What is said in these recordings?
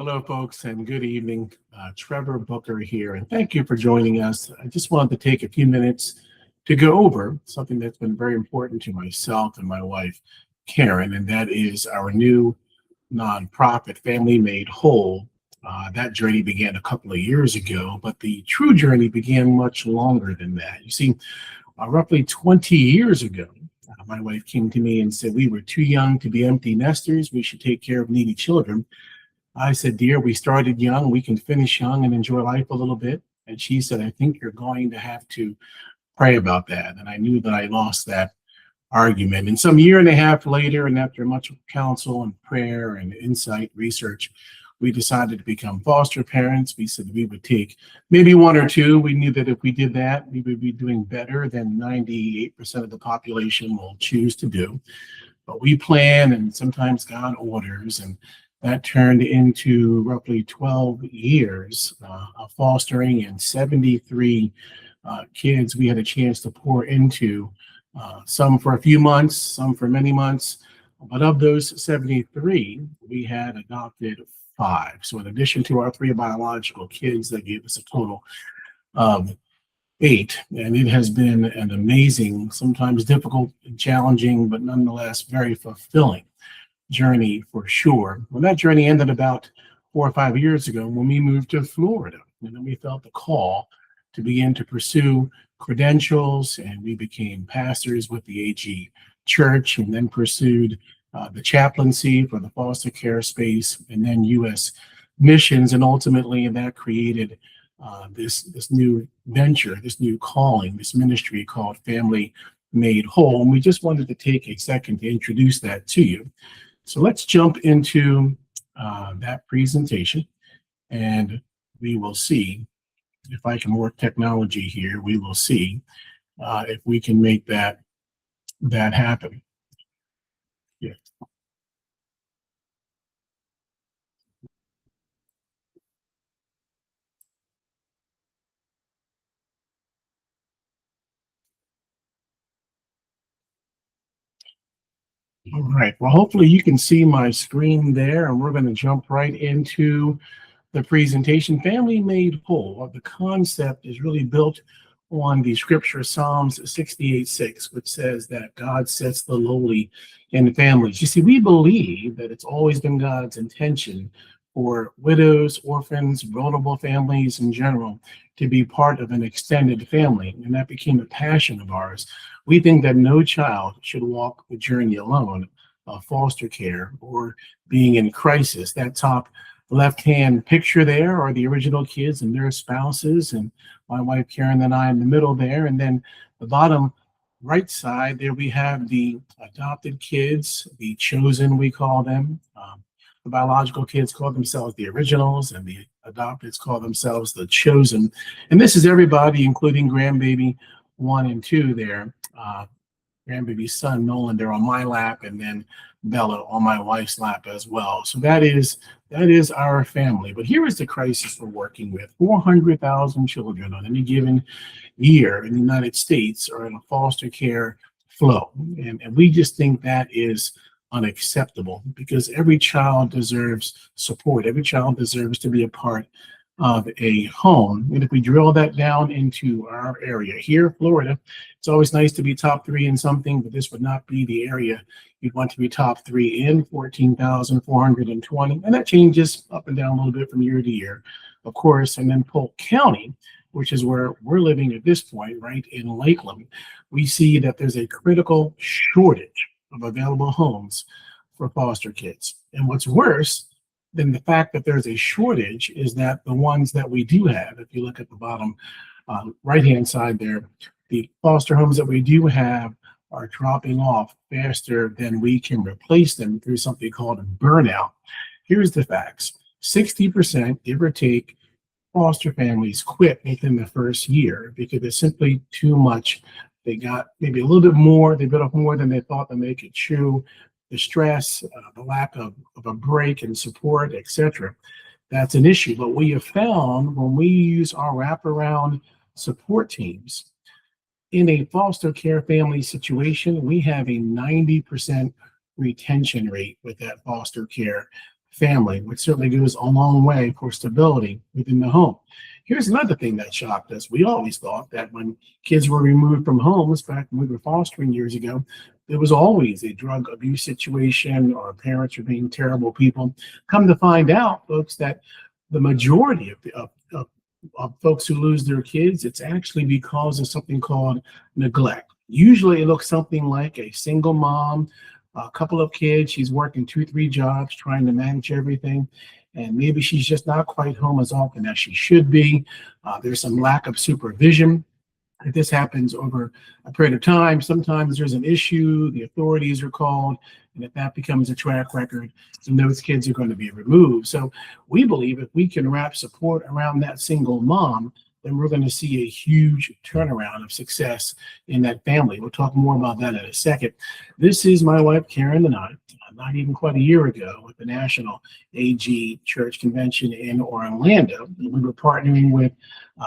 Hello, folks, and good evening. Trevor Booker here, and thank you for joining us. I just wanted to take a few minutes to go over something that's been very important to myself and my wife, Karen, and that is our new nonprofit, Family Made Whole. That journey began a couple of years ago, but the true journey began much longer than that. You see, roughly 20 years ago, my wife came to me and said we were too young to be empty nesters. We should take care of needy children. I said, dear, we started young. We can finish young and enjoy life a little bit. And she said, I think you're going to have to pray about that. And I knew that I lost that argument. And some year and a half later, and after much counsel and prayer and insight research, we decided to become foster parents. We said we would take maybe one or two. We knew that if we did that, we would be doing better than 98% of the population will choose to do. But we plan, and sometimes God orders, and that turned into roughly 12 years of fostering and 73 kids we had a chance to pour into, some for a few months, some for many months. But of those 73, we had adopted 5. So in addition to our 3 biological kids, that gave us a total of 8. And it has been an amazing, sometimes difficult and challenging, but nonetheless very fulfilling journey for sure. Well, that journey ended about 4 or 5 years ago when we moved to Florida. And then we felt the call to begin to pursue credentials, and we became pastors with the AG Church, and then pursued the chaplaincy for the foster care space, and then U.S. missions. And ultimately, that created this new venture, this new calling, this ministry called Family Made Whole. And we just wanted to take a second to introduce that to you. So let's jump into that presentation, and we will see if I can work technology here. We will see if we can make that happen. Yeah. All right. Well, hopefully you can see my screen there, and we're going to jump right into the presentation. Family Made Whole. The concept is really built on the scripture Psalms 68:6, which says that God sets the lowly in families. You see, we believe that it's always been God's intention for widows, orphans, vulnerable families in general to be part of an extended family, and that became a passion of ours. We think that no child should walk the journey alone of foster care or being in crisis. That top left-hand picture there are the original kids and their spouses, and my wife Karen and I in the middle there. And then the bottom right side there, we have the adopted kids, the chosen, we call them. The biological kids call themselves the originals, and the adopteds call themselves the chosen. And this is everybody, including grandbaby 1 and 2 there. Grandbaby's son Nolan there on my lap, and then Bella on my wife's lap as well. So that is our family. But here is the crisis we're working with. 400,000 children on any given year in the United States are in a foster care flow. And we just think that is unacceptable, because every child deserves support. Every child deserves to be a part of a home. And if we drill that down into our area here, Florida, it's always nice to be top 3 in something, but this would not be the area you'd want to be top 3 in. 14,420, and that changes up and down a little bit from year to year, of course. And then Polk County, which is where we're living at this point, right in Lakeland, we see that there's a critical shortage of available homes for foster kids. And what's worse than the fact that there's a shortage is that the ones that we do have, if you look at the bottom right-hand side there, the foster homes that we do have are dropping off faster than we can replace them through something called a burnout. Here's the facts. 60%, give or take, foster families quit within the first year because there's simply too much. They got maybe a little bit more, they bit off more than they thought to make it chew. The stress, the lack of a break and support, etc. That's an issue. But we have found when we use our wraparound support teams in a foster care family situation, we have a 90% retention rate with that foster care family, which certainly goes a long way for stability within the home. Here's another thing that shocked us. We always thought that when kids were removed from homes back when we were fostering years ago, there was always a drug abuse situation or parents were being terrible people. Come to find out, folks, that the majority of folks who lose their kids, it's actually because of something called neglect. Usually it looks something like a single mom, a couple of kids, she's working 2, 3 jobs, trying to manage everything. And maybe she's just not quite home as often as she should be. There's some lack of supervision. If this happens over a period of time, sometimes there's an issue, the authorities are called, and if that becomes a track record, then those kids are going to be removed. So we believe if we can wrap support around that single mom, then we're going to see a huge turnaround of success in that family. We'll talk more about that in a second. This is my wife, Karen, and I, not even quite a year ago at the National AG Church Convention in Orlando. We were partnering with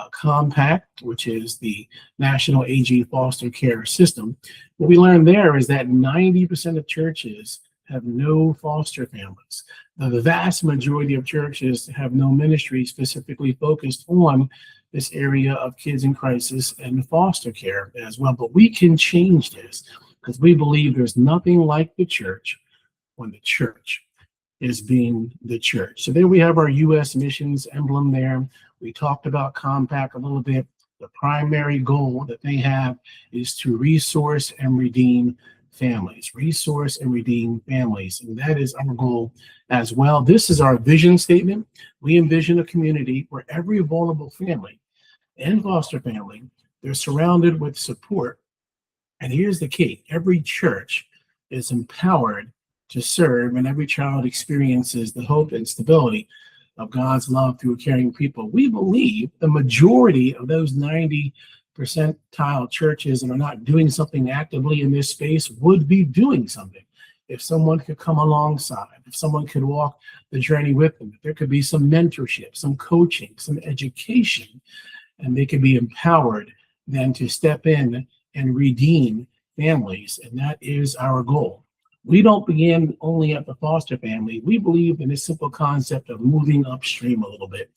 Compact, which is the National AG Foster Care System. What we learned there is that 90% of churches have no foster families. Now, the vast majority of churches have no ministry specifically focused on this area of kids in crisis and foster care as well. But we can change this because we believe there's nothing like the church when the church is being the church. So there we have our U.S. missions emblem there. We talked about Compact a little bit. The primary goal that they have is to resource and redeem families, resource and redeem families. And that is our goal as well. This is our vision statement. We envision a community where every vulnerable family and foster family, they're surrounded with support. And here's the key. Every church is empowered to serve, and every child experiences the hope and stability of God's love through caring people. We believe the majority of those 90 percentile churches that are not doing something actively in this space would be doing something. If someone could come alongside, if someone could walk the journey with them, if there could be some mentorship, some coaching, some education, and they could be empowered then to step in and redeem families. And that is our goal. We don't begin only at the foster family. We believe in this simple concept of moving upstream a little bit.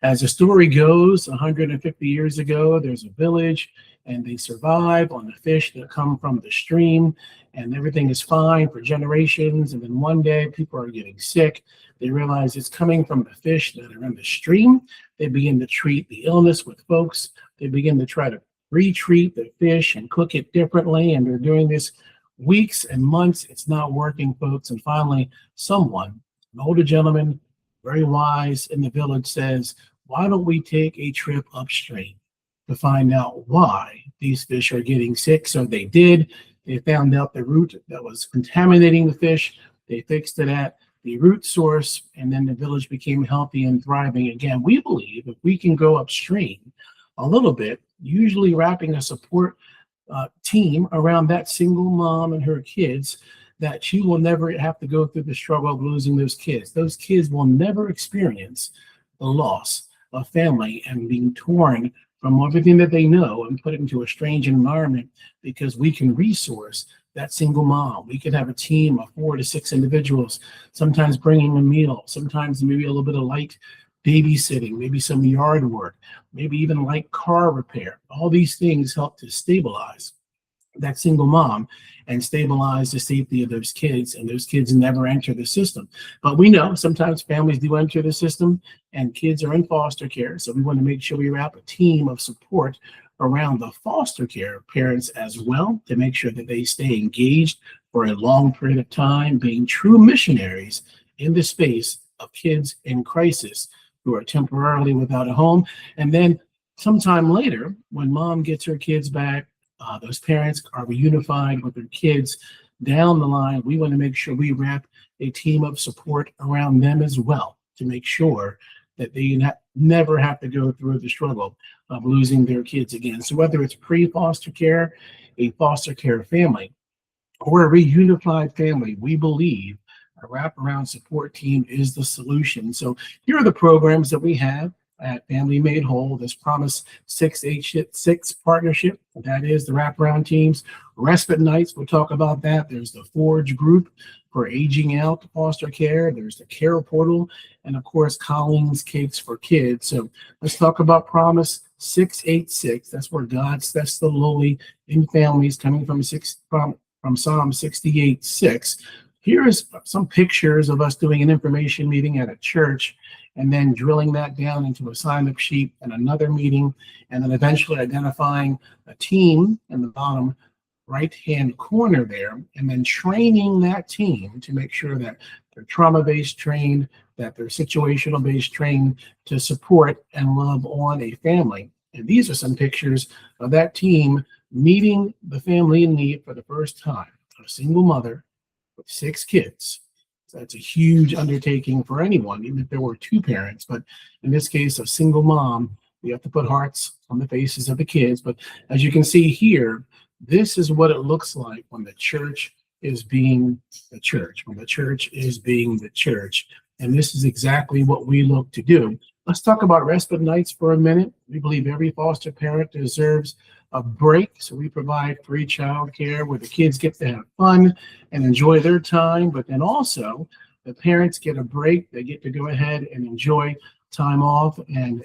As the story goes, 150 years ago, there's a village and they survive on the fish that come from the stream, and everything is fine for generations. And then one day people are getting sick. They realize it's coming from the fish that are in the stream. They begin to treat the illness with folks. They begin to try to retreat the fish and cook it differently. And they're doing this weeks and months. It's not working, folks. And finally, someone, an older gentleman, very wise in the village, says, why don't we take a trip upstream to find out why these fish are getting sick? So they did. They found out the root that was contaminating the fish. They fixed it at the root source, and then the village became healthy and thriving again. We believe if we can go upstream a little bit, usually wrapping a support team around that single mom and her kids, that she will never have to go through the struggle of losing those kids. Those kids will never experience the loss of family and being torn from everything that they know and put into a strange environment, because we can resource that single mom. We can have a team of 4 to 6 individuals, sometimes bringing a meal, sometimes maybe a little bit of light babysitting, maybe some yard work, maybe even light car repair. All these things help to stabilize that single mom and stabilize the safety of those kids, and those kids never enter the system. But we know sometimes families do enter the system and kids are in foster care. So we want to make sure we wrap a team of support around the foster care parents as well, to make sure that they stay engaged for a long period of time, being true missionaries in the space of kids in crisis who are temporarily without a home. And then sometime later, when mom gets her kids back, those parents are reunified with their kids down the line. We want to make sure we wrap a team of support around them as well, to make sure that they never have to go through the struggle of losing their kids again. So whether it's pre-foster care, a foster care family, or a reunified family, we believe a wraparound support team is the solution. So here are the programs that we have at Family Made Whole, this Promise 686 partnership. That is the wraparound teams. Respite nights, we'll talk about that. There's the Forge group for aging out foster care. There's the Care Portal, and of course, Collins Cakes for Kids. So let's talk about Promise 686. That's where God sets the lowly in families, coming from Psalm 68:6. Here is some pictures of us doing an information meeting at a church, and then drilling that down into a sign-up sheet and another meeting, and then eventually identifying a team in the bottom right-hand corner there, and then training that team to make sure that they're trauma-based trained, that they're situational-based trained to support and love on a family. And these are some pictures of that team meeting the family in need for the first time. A single mother with 6 kids. So that's a huge undertaking for anyone, even if there were 2 parents. But in this case, a single mom, you have to put hearts on the faces of the kids. But as you can see here, this is what it looks like when the church is being the church, when the church is being the church. And this is exactly what we look to do. Let's talk about respite nights for a minute. We believe every foster parent deserves a break, so we provide free childcare where the kids get to have fun and enjoy their time, but then also the parents get a break. They get to go ahead and enjoy time off and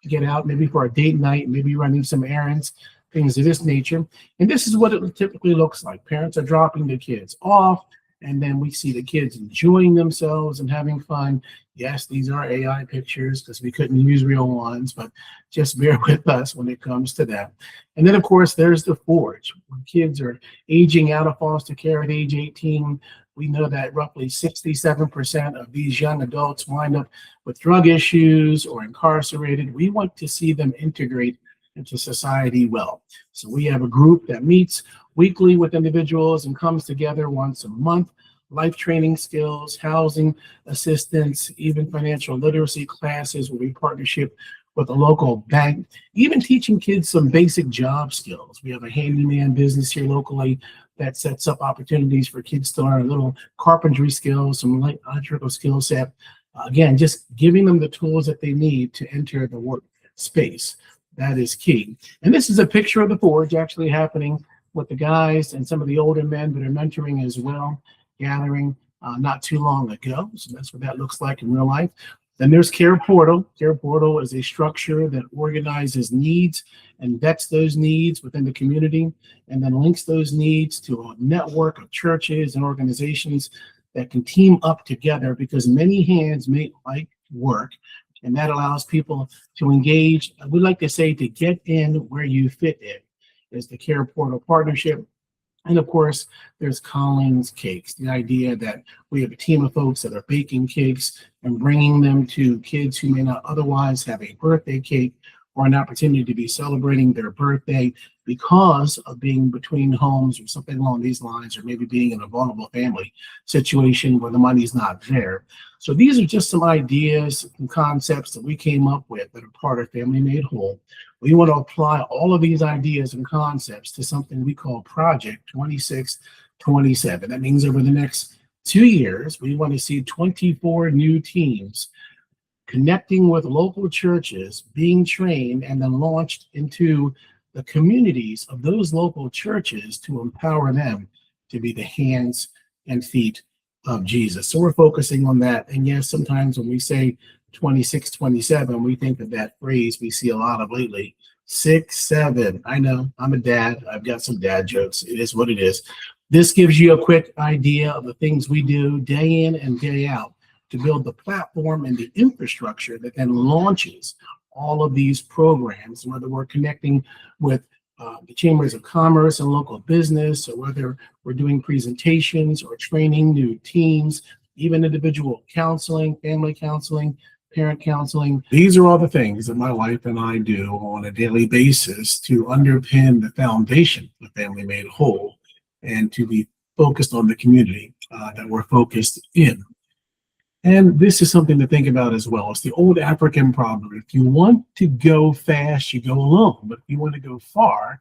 get out maybe for a date night, maybe running some errands, things of this nature. And this is what it typically looks like. Parents are dropping the kids off, and then we see the kids enjoying themselves and having fun. Yes, these are AI pictures because we couldn't use real ones, but just bear with us when it comes to that. And then, of course, there's the Forge. When kids are aging out of foster care at age 18, we know that roughly 67% of these young adults wind up with drug issues or incarcerated. We want to see them integrate into society well. So we have a group that meets weekly with individuals and comes together once a month. Life training skills, housing assistance, even financial literacy classes where we partnership with a local bank, even teaching kids some basic job skills. We have a handyman business here locally that sets up opportunities for kids to learn a little carpentry skills, some light electrical skill set. Again, just giving them the tools that they need to enter the work space. That is key. And this is a picture of the Forge actually happening with the guys and some of the older men that are mentoring as well, gathering not too long ago. So that's what that looks like in real life. Then there's Care Portal. Care Portal is a structure that organizes needs and vets those needs within the community, and then links those needs to a network of churches and organizations that can team up together, because many hands make light work, and that allows people to engage. We like to say to get in where you fit in is the Care Portal partnership. And of course, there's Collins Cakes, the idea that we have a team of folks that are baking cakes and bringing them to kids who may not otherwise have a birthday cake or an opportunity to be celebrating their birthday because of being between homes or something along these lines, or maybe being in a vulnerable family situation where the money's not there. So these are just some ideas and concepts that we came up with that are part of Family Made Whole. We want to apply all of these ideas and concepts to something we call Project 2627. That means over the next 2 years, we want to see 24 new teams connecting with local churches, being trained, and then launched into the communities of those local churches to empower them to be the hands and feet of Jesus. So we're focusing on that. And yes, sometimes when we say 2627, we think of that phrase we see a lot of lately. 6, 7. I know, I'm a dad. I've got some dad jokes. It is what it is. This gives you a quick idea of the things we do day in and day out to build the platform and the infrastructure that then launches all of these programs, whether we're connecting with the chambers of commerce and local business, or whether we're doing presentations or training new teams, even individual counseling, family counseling, parent counseling. These are all the things that my wife and I do on a daily basis to underpin the foundation of Family Made Whole and to be focused on the community that we're focused in. And this is something to think about as well. It's the old African proverb. If you want to go fast, you go alone. But if you want to go far,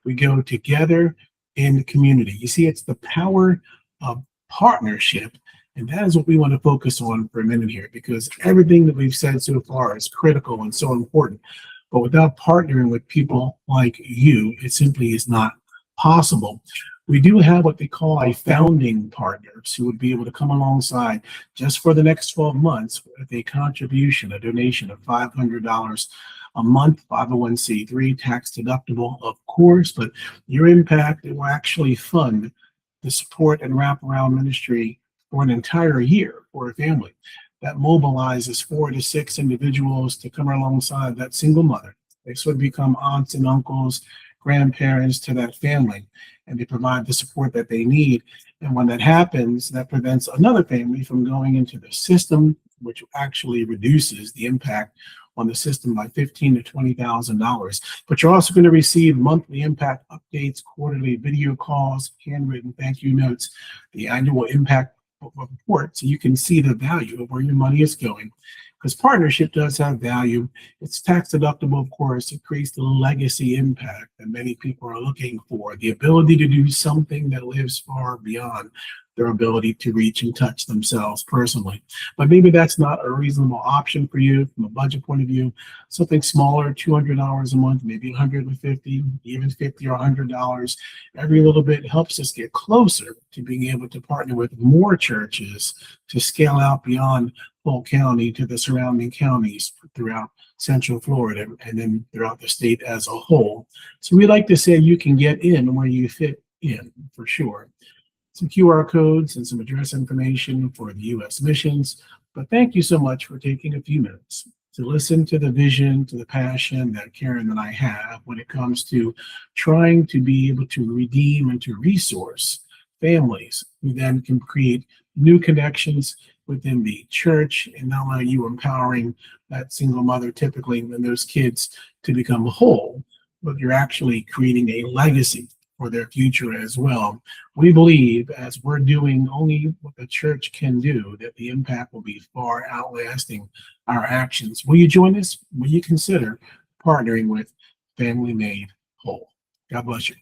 we go together in the community. You see, it's the power of partnership And that is what we want to focus on for a minute here, because everything that we've said so far is critical and so important. But without partnering with people like you, it simply is not possible. We do have what they call a founding partners who would be able to come alongside just for the next 12 months with a contribution, a donation of $500 a month, 501c3, tax deductible, of course, but your impact, it will actually fund the support and wraparound ministry for an entire year for a family. That mobilizes 4 to 6 individuals to come alongside that single mother. They sort of become aunts and uncles, grandparents to that family, and they provide the support that they need. And when that happens, that prevents another family from going into the system, which actually reduces the impact on the system by $15,000 to $20,000. But you're also going to receive monthly impact updates, quarterly video calls, handwritten thank you notes, the annual impact report, so you can see the value of where your money is going. Because partnership does have value. It's tax deductible, of course. It creates the legacy impact that many people are looking for, the ability to do something that lives far beyond their ability to reach and touch themselves personally. But maybe that's not a reasonable option for you from a budget point of view. Something smaller, $200 a month, maybe 150, even $50 or $100. Every little bit helps us get closer to being able to partner with more churches to scale out beyond Polk County to the surrounding counties throughout Central Florida and then throughout the state as a whole. So we like to say you can get in where you fit in, for sure. Some QR codes and some address information for the U.S. missions. But thank you so much for taking a few minutes to listen to the vision, to the passion that Karen and I have when it comes to trying to be able to redeem and to resource families who then can create new connections within the church, and not only are you empowering that single mother typically and those kids to become whole, but you're actually creating a legacy for their future as well. We believe, as we're doing only what the church can do, that the impact will be far outlasting our actions. Will you join us? Will you consider partnering with Family Made Whole? God bless you.